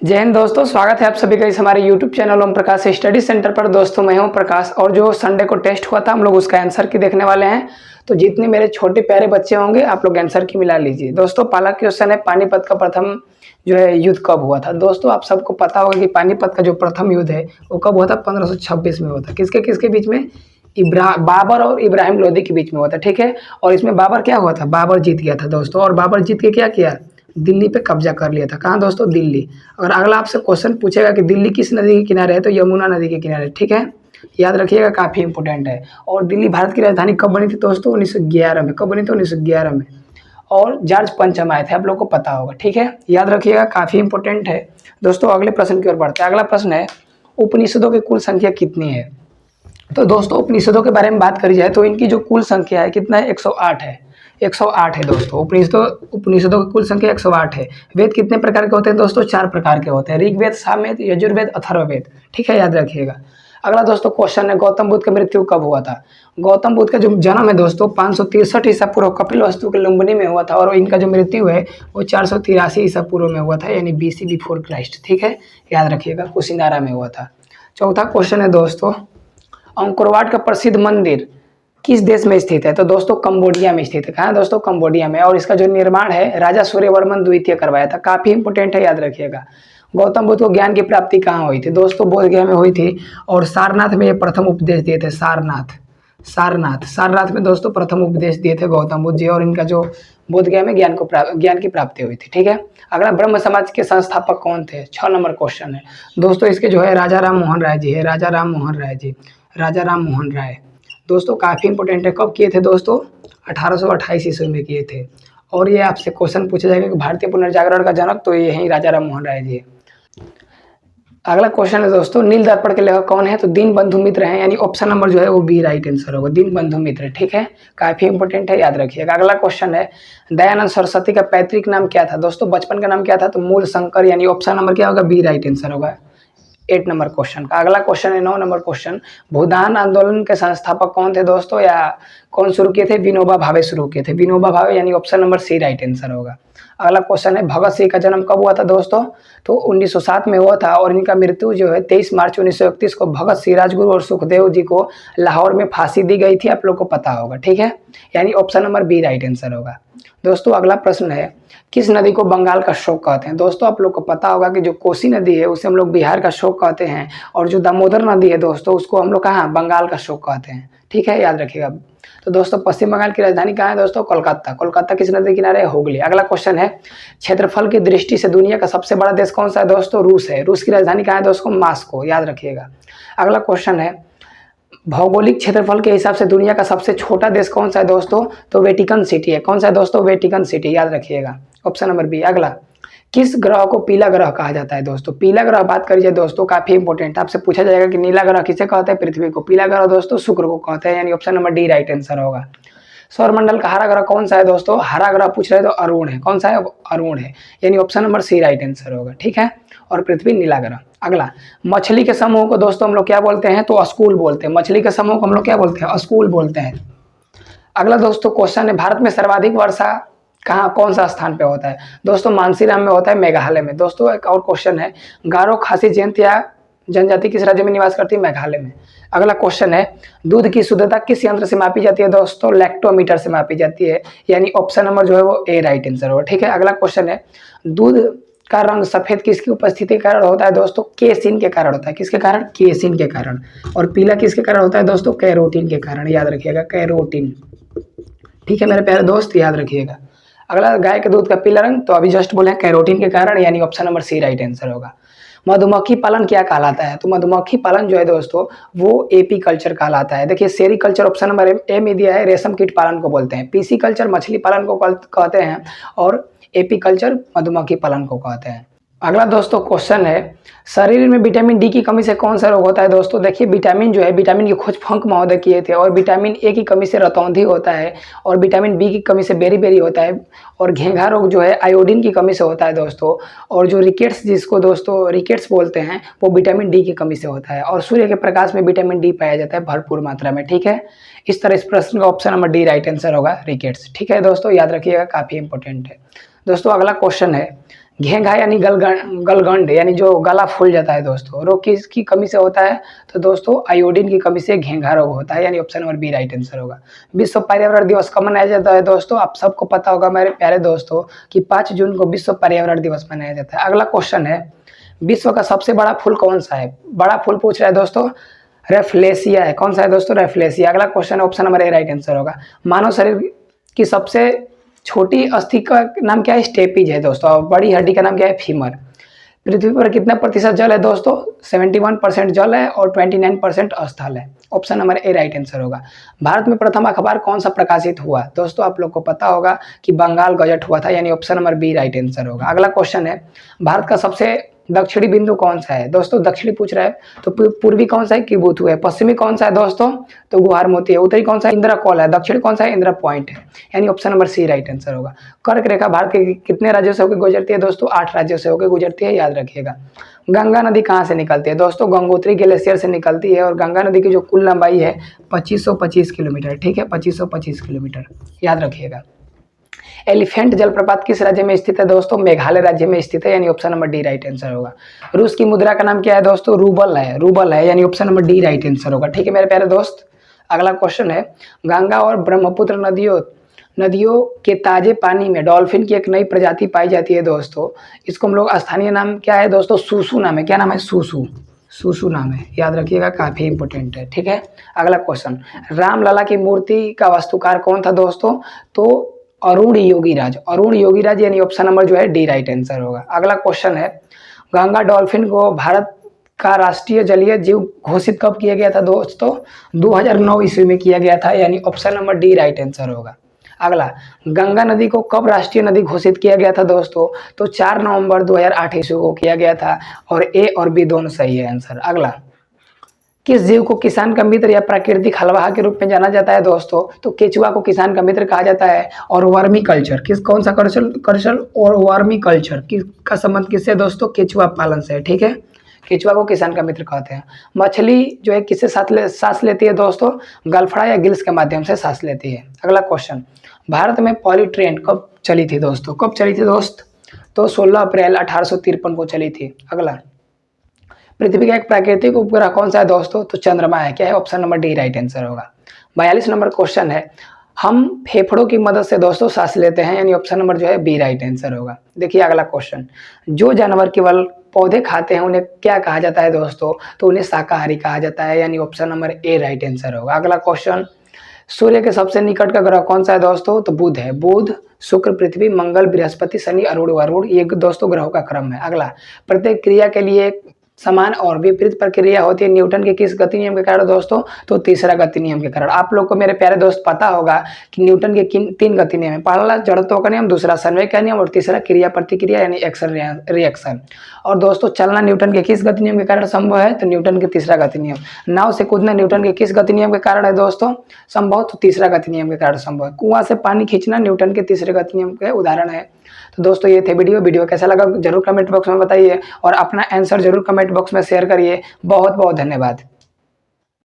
जय हिंद दोस्तों, स्वागत है आप सभी का इस हमारे YouTube channel Om Prakash study centre पर। दोस्तों मैं हूं प्रकाश और जो संडे को टेस्ट हुआ था हम लोग उसका आंसर की देखने वाले हैं। तो जितने मेरे छोटे प्यारे बच्चे होंगे आप लोग आंसर की मिला लीजिए। दोस्तों पहला क्वेश्चन है, पानीपत का प्रथम जो है युद्ध कब हुआ था। दोस्तों आप सबको पता होगा कि पानीपत का जो प्रथम युद्ध है वो कब हुआ था, 1526 में हुआ था। किसके किसके बीच में? बाबर और इब्राहिम लोदी के बीच में हुआ था। ठीक है, और इसमें बाबर क्या हुआ था, बाबर जीत गया था दोस्तों। और बाबर जीत के क्या किया, दिल्ली पे कब्जा कर लिया था। कहाँ दोस्तों? दिल्ली। अगर अगला आपसे क्वेश्चन पूछेगा कि दिल्ली किस नदी के किनारे है, तो यमुना नदी के किनारे। ठीक है, याद रखिएगा, काफी इंपोर्टेंट है। और दिल्ली भारत की राजधानी कब बनी थी दोस्तों? 1911 में। कब बनी थी? 1911 में। और जॉर्ज पंचम आए थे, आप लोग को पता होगा। ठीक है, याद रखिएगा, काफी इंपोर्टेंट है दोस्तों। अगले प्रश्न की ओर बढ़ते हैं। अगला प्रश्न है, उपनिषदों की कुल संख्या कितनी है? तो दोस्तों उपनिषदों के बारे में बात करी जाए तो इनकी जो कुल संख्या है कितना है? 108 है। 108 है दोस्तों। उपनिषदों की कुल संख्या 108 है। वेद कितने प्रकार के होते हैं दोस्तों? 4 प्रकार के होते हैं, ऋग्वेद, सामवेद, यजुर्वेद, अथर्ववेद। ठीक है, याद रखिएगा। अगला दोस्तों क्वेश्चन है, गौतम बुद्ध की मृत्यु कब हुआ था? गौतम बुद्ध का जो जन्म है दोस्तों 563 ईसा पूर्व कपिलवस्तु के लुम्बिनी में हुआ था। और इनका जो मृत्यु है वो 483 ईसा पूर्व में हुआ था, यानी BC बिफोर क्राइस्ट। ठीक है, याद रखिएगा, कुशीनारा में हुआ था। चौथा क्वेश्चन है दोस्तों, अंकोरवाट का प्रसिद्ध मंदिर किस देश में स्थित है? तो दोस्तों कंबोडिया में स्थित है। कहाँ दोस्तों? कंबोडिया में। और इसका जो निर्माण है राजा सूर्यवर्मन द्वितीय करवाया था। काफी इंपोर्टेंट है, याद रखिएगा। गौतम बुद्ध को ज्ञान की प्राप्ति कहाँ हुई थी? दोस्तों बोधगया में हुई थी। और सारनाथ में ये प्रथम उपदेश दिए थे। सारनाथ में दोस्तों प्रथम उपदेश दिए थे गौतम बुद्ध जी। और इनका जो बोधगया में ज्ञान की प्राप्ति हुई थी। ठीक है, अगला, ब्रह्म समाज के संस्थापक कौन थे? 6 नंबर क्वेश्चन है दोस्तों। इसके जो है राजा राम मोहन राय जी है। राजा राम मोहन राय दोस्तों, काफी इंपोर्टेंट है। कब किए थे दोस्तों? 1828 ईस्वी में किए थे। और ये आपसे क्वेश्चन पूछा जाएगा कि भारतीय पुनर्जागरण का जनक, तो ये है राजा राम मोहन राय जी। अगला क्वेश्चन है दोस्तों, नील दर्पण के लेखक कौन है? तो दीनबंधु मित्र हैं, यानी ऑप्शन नंबर जो है वो बी राइट आंसर होगा, दीनबंधु मित्र। ठीक है, काफी इंपोर्टेंट है, याद रखिएगा। अगला क्वेश्चन है, दयानंद सरस्वती का पैतृक नाम क्या था? दोस्तों बचपन का नाम क्या था? तो मूल शंकर, यानी ऑप्शन नंबर क्या होगा? बी राइट आंसर होगा 8 नंबर क्वेश्चन का। अगला क्वेश्चन है 9 नंबर क्वेश्चन, भूदान आंदोलन के संस्थापक कौन थे दोस्तों? या कौन शुरू किए थे? विनोबा भावे शुरू किए थे। विनोबा भावे, यानी option number C right answer होगा। अगला क्वेश्चन है, भगत सिंह का जन्म कब हुआ था दोस्तों? तो 1907 में हुआ था। और इनका मृत्यु जो है 23 मार्च 1931 को भगत सिंह, राजगुरु और सुखदेव जी को लाहौर में फांसी दी गई थी, आप लोग को पता होगा। ठीक है, यानी option number B right answer होगा दोस्तों। अगला प्रश्न है, किस नदी को बंगाल का शोक कहते हैं? दोस्तों आप लोग को पता होगा कि जो कोसी नदी है उसे हम लोग बिहार का शोक कहते हैं। और जो दामोदर नदी है दोस्तों उसको हम लोग कहाँ? बंगाल का शोक कहते हैं। ठीक है, याद रखिएगा। तो दोस्तों पश्चिम बंगाल की राजधानी कहाँ है दोस्तों? कोलकाता। कोलकाता किस नदी के किनारे है? हुगली। अगला क्वेश्चन है, क्षेत्रफल की दृष्टि से दुनिया का सबसे बड़ा देश कौन सा है दोस्तों? रूस है। रूस की राजधानी कहाँ है दोस्तों? मास्को। याद रखिएगा। अगला क्वेश्चन है, भौगोलिक क्षेत्रफल के हिसाब से दुनिया का सबसे छोटा देश कौन सा है दोस्तों? तो वेटिकन सिटी है। कौन सा है दोस्तों? Vatican city. याद रखिएगा, ऑप्शन नंबर बी। अगला, किस ग्रह को पीला ग्रह कहा जाता है दोस्तों? पीला ग्रह बात करी जाए दोस्तों, काफी इंपोर्टेंट, आपसे पूछा जाएगा कि नीला ग्रह किसे कहते हैं? पृथ्वी को। पीला ग्रह दोस्तों शुक्र को कहते हैं, यानी option number D right answer होगा। सौरमंडल का हरा ग्रह कौन सा है दोस्तों? हरा ग्रह पूछ रहे तो अरुण है। कौन सा है? अरुण है, यानी option number C right answer होगा। ठीक है, और पृथ्वी नीला ग्रह। अगला, मछली के समूह को दोस्तों हम लोग क्या बोलते हैं? तो अस्कूल बोलते हैं। मछली के समूह को हम लोग क्या बोलते हैं? अस्कूल बोलते हैं। अगला दोस्तों क्वेश्चन है, भारत में सर्वाधिक वर्षा कहाँ, कौन सा स्थान पे होता है? दोस्तों मानसीराम में होता है, मेघालय में। दोस्तों एक और क्वेश्चन है, गारो खासी जयंतिया जनजाति किस राज्य में निवास करती है? मेघालय में। अगला क्वेश्चन है, दूध की शुद्धता किस यंत्र से मापी जाती है दोस्तों? लैक्टोमीटर से मापी जाती है, यानी ऑप्शन नंबर जो है वो ए राइट आंसर होगा। ठीक है, अगला क्वेश्चन है, दूध का रंग सफेद किसकी उपस्थिति के कारण होता है दोस्तों? केसिन के कारण होता है। किसके कारण? केसिन के कारण। और पीला किसके कारण होता है दोस्तों? कैरोटीन के कारण। याद रखिएगा, कैरोटीन। ठीक है मेरे प्यारे दोस्त, याद रखिएगा। अगला, गाय के दूध का पीला रंग, तो अभी जस्ट बोले कैरोटीन के कारण, यानी option number C right answer होगा। मधुमक्खी पालन क्या कहलाता है? तो मधुमक्खी पालन जो है दोस्तों वो एपी कल्चर कहलाता है। देखिए सेरिकल्चर ऑप्शन नंबर ए में दिया है, रेशम कीट पालन को बोलते हैं। पीसी कल्चर मछली पालन को कहते हैं। और एपी कल्चर मधुमक्खी पालन को कहते हैं। अगला दोस्तों क्वेश्चन है, शरीर में विटामिन डी की कमी से कौन सा रोग होता है दोस्तों? देखिए विटामिन जो है, विटामिन की खोज फंक महोदय किए थे। और विटामिन ए की कमी से रतौंधी होता है। और विटामिन बी की कमी से बेरी होता है। और घेंघा रोग जो है आयोडीन की कमी से होता है दोस्तों। और जो रिकेट्स, जिसको दोस्तों रिकेट्स बोलते हैं, वो विटामिन डी की कमी से होता है। और सूर्य के प्रकाश में विटामिन डी पाया जाता है भरपूर मात्रा में। ठीक है, इस तरह इस प्रश्न का option number D right answer होगा, रिकेट्स। ठीक है दोस्तों, याद रखिएगा, काफी इंपॉर्टेंट है दोस्तों। अगला क्वेश्चन है, घेंघा यानी गलगंड यानी जो गला फूल जाता है दोस्तों, रोग किसकी कमी से होता है? तो दोस्तों आयोडीन की कमी से घेंघा रोग होता है, यानी option number B right answer होगा। विश्व पर्यावरण दिवस कब मनाया जाता है दोस्तों? आप सबको पता होगा मेरे प्यारे दोस्तों कि 5 जून को विश्व पर्यावरण दिवस मनाया जाता है। अगला क्वेश्चन है, विश्व का सबसे बड़ा फूल कौन सा है? बड़ा फूल पूछ रहा है दोस्तों, रेफ्लेसिया है। कौन सा है दोस्तों? रेफ्लेसिया। अगला question option number A right answer होगा। मानव शरीर की सबसे छोटी अस्थि का नाम क्या है? स्टेपीज है दोस्तों। और बड़ी हड्डी का नाम क्या है? फीमर। पृथ्वी पर कितना प्रतिशत जल है दोस्तों? 71% जल है और 29% स्थल है। Option number A right answer होगा। भारत में प्रथम अखबार कौन सा प्रकाशित हुआ? दोस्तों आप लोग को पता होगा कि बंगाल गजट हुआ था, यानी option number B right answer होगा। अगला क्वेश्चन है, भारत का सबसे दक्षिणी बिंदु कौन सा है? दोस्तों दक्षिणी पूछ रहा है तो पूर्वी कौन सा है? किबुथु है। पश्चिमी कौन सा है दोस्तों? तो गुहारमोती है। उत्तरी कौन सा है? इंदिरा कॉल है। दक्षिण कौन सा है? इंदिरा पॉइंट है, यानी option number C right answer होगा। कर्क रेखा भारत के कितने राज्यों से होकर गुजरती है दोस्तों? 8 राज्यों से होकर गुजरती है, याद रखिएगा। गंगा नदी कहाँ से निकलती है दोस्तों? गंगोत्री ग्लेशियर से निकलती है और गंगा नदी की जो कुल लंबाई है 2525 किलोमीटर, ठीक है, 2525 किलोमीटर, याद रखिएगा। एलिफेंट जलप्रपात किस राज्य में स्थित है दोस्तों? मेघालय राज्य में स्थित है, यानी option number D right answer होगा। रूस की मुद्रा का नाम क्या है दोस्तों? रूबल है, यानी option number D right answer होगा। ठीक है मेरे प्यारे दोस्त। अगला क्वेश्चन है, गंगा और ब्रह्मपुत्र नदियों के ताजे पानी में डॉल्फिन की एक नई प्रजाति पाई जाती है दोस्तों। इसको हम लोग स्थानीय नाम क्या है दोस्तों? सूसू नाम है। क्या नाम है? सूसू नाम है, याद रखिएगा, काफी इंपोर्टेंट है। ठीक है। अगला क्वेश्चन, रामलला की मूर्ति का वास्तुकार कौन था दोस्तों? तो अरुण योगीराज, यानी ऑप्शन नंबर जो है डी राइट आंसर होगा। अगला क्वेश्चन है, गंगा डॉल्फिन को भारत का राष्ट्रीय जलीय जीव घोषित कब किया गया था दोस्तों? 2009 ईस्वी में किया गया था, यानी option number D right answer होगा। अगला, गंगा नदी को कब राष्ट्रीय नदी घोषित किया गया था दोस्तों? तो 4 नवंबर 2008 ईस्वी को किया गया था, और ए और बी दोनों सही है आंसर। अगला, किस जीव को किसान का मित्र या प्राकृतिक हलवाहा के रूप में जाना जाता है दोस्तों? तो केचुआ को किसान का मित्र कहा जाता है। और वर्मी कल्चर कौन सा कल्चर और वर्मी कल्चर का संबंध किससे दोस्तों? केचुआ पालन से, ठीक है। केचुआ को किसान का मित्र कहते हैं। मछली जो है किससे सांस लेती है दोस्तों? गलफड़ा या गिल्स के माध्यम से सांस लेती है। अगला क्वेश्चन, भारत में पहली ट्रेन कब चली थी दोस्तों? कब चली थी दोस्त? तो 16 अप्रैल 1853 को चली थी। अगला, पृथ्वी का एक प्राकृतिक उपग्रह कौन सा है दोस्तों? तो चंद्रमा है। क्या है? Option number D right answer होगा। 42 नंबर क्वेश्चन है, हम फेफड़ों की मदद से दोस्तों सांस लेते हैं, यानी ऑप्शन नंबर जो है बी राइट आंसर होगा। देखिए अगला क्वेश्चन, जो जानवर केवल पौधे खाते हैं उन्हें क्या कहा जाता है दोस्तों? तो उन्हें शाकाहारी कहा जाता है, यानी option number A right answer होगा। अगला क्वेश्चन, सूर्य के सबसे निकट का ग्रह कौन सा है दोस्तों? तो बुध है। बुध, शुक्र, पृथ्वी, मंगल, बृहस्पति, शनि, वरुण, ये दोस्तों ग्रहों का क्रम है। अगला, प्रत्येक क्रिया के लिए समान और विपरीत प्रक्रिया होती है न्यूटन के किस गति नियम के कारण दोस्तों? तो तीसरा गति नियम के कारण। आप लोग को मेरे प्यारे दोस्त पता होगा कि न्यूटन के किन 3 गति नियम है। पहला जड़त्व का नियम, दूसरा संवेग का नियम, और तीसरा क्रिया प्रतिक्रिया यानी एक्शन रिएक्शन। और दोस्तों चलना न्यूटन के किस गति नियम के कारण संभव है? तो न्यूटन के तीसरा गति नियम। नाव से कूदना न्यूटन के किस गति नियम के कारण है दोस्तों संभव? तो तीसरा गति नियम के कारण संभव है। कुआं से पानी खींचना न्यूटन के तीसरे गति नियम के उदाहरण है। तो दोस्तों ये थे वीडियो कैसा लगा जरूर कमेंट बॉक्स में बताइए और अपना आंसर जरूर कमेंट बॉक्स में शेयर करिए। बहुत बहुत धन्यवाद।